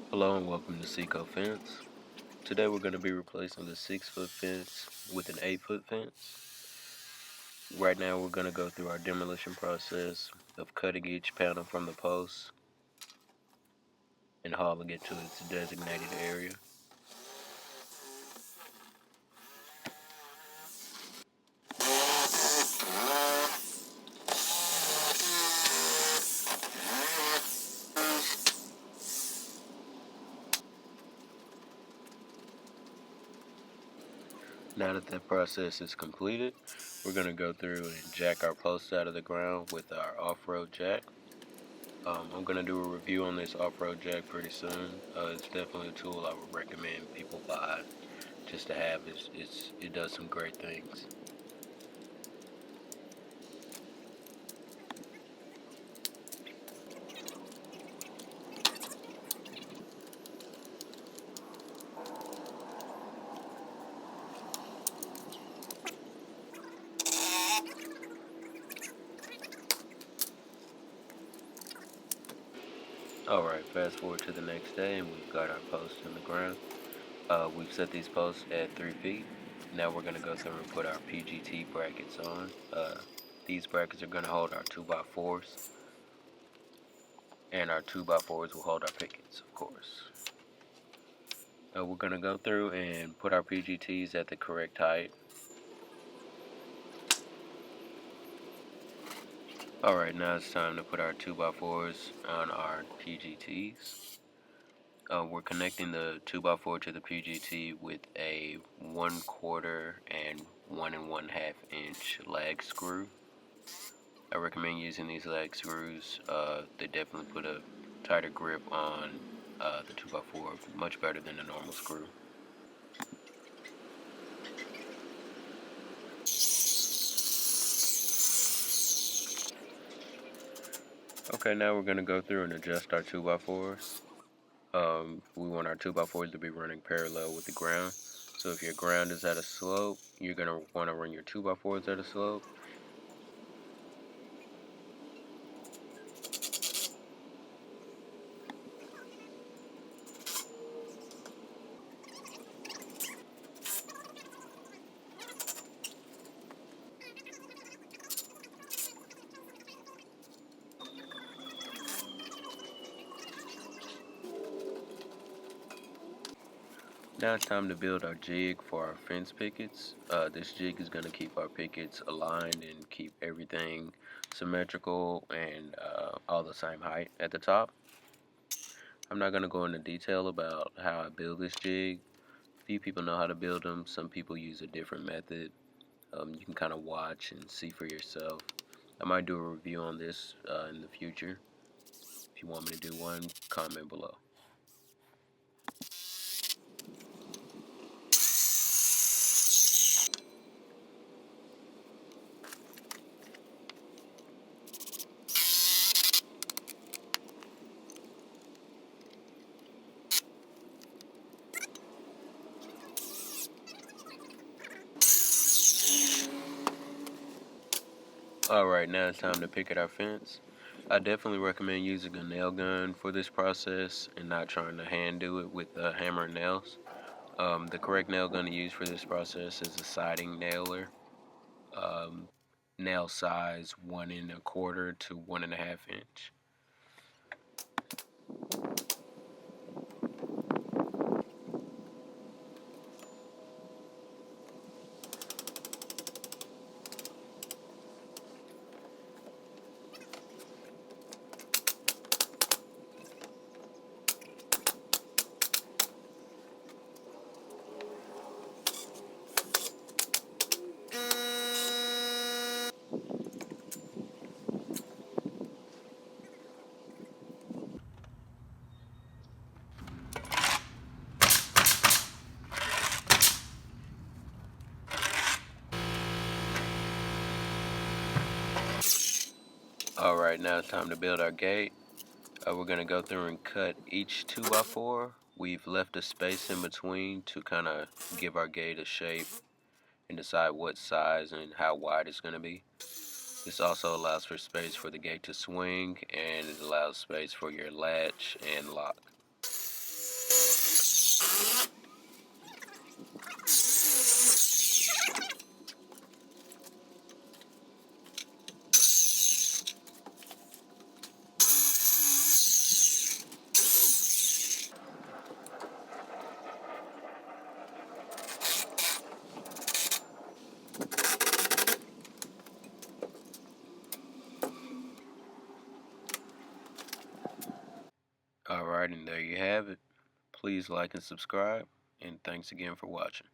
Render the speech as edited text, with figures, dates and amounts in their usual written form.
Hello and welcome to Seco Fence. Today we're going to be replacing the 6-foot fence with an 8-foot fence. Right now we're going to go through our demolition process of cutting each panel from the post and hauling it to its designated area. Now that that process is completed, we're going to go through and jack our posts out of the ground with our off-road jack. I'm going to do a review on this off-road jack pretty soon. It's definitely a tool I would recommend people buy just to have. It does some great things. Alright, fast forward to the next day and we've got our posts in the ground. We've set these posts at 3 feet. Now we're going to go through and put our PGT brackets on. These brackets are going to hold our 2x4s, and our 2x4s will hold our pickets, of course. We're going to go through and put our PGTs at the correct height. Alright, now it's time to put our 2x4s on our PGTs. We're connecting the 2x4 to the PGT with a 1/4 and 1 1/2 inch lag screw. I recommend using these lag screws. They definitely put a tighter grip on the 2x4, much better than a normal screw. Okay, now we're going to go through and adjust our 2x4s. We want our 2x4s to be running parallel with the ground. So if your ground is at a slope, you're going to want to run your 2x4s at a slope. Now it's time to build our jig for our fence pickets. This jig is going to keep our pickets aligned and keep everything symmetrical and all the same height at the top. I'm not going to go into detail about how I build this jig. Few people know how to build them. Some people use a different method. You can kind of watch and see for yourself. I might do a review on this in the future. If you want me to do one, comment below. Alright, now it's time to picket our fence. I definitely recommend using a nail gun for this process and not trying to hand do it with a hammer and nails. The correct nail gun to use for this process is a siding nailer. Nail size 1 1/4 to 1 1/2 inch. Alright, now it's time to build our gate. We're going to go through and cut each 2x4. We've left a space in between to kind of give our gate a shape and decide what size and how wide it's going to be. This also allows for space for the gate to swing, and it allows space for your latch and lock. Alright, and there you have it. Please like and subscribe, and thanks again for watching.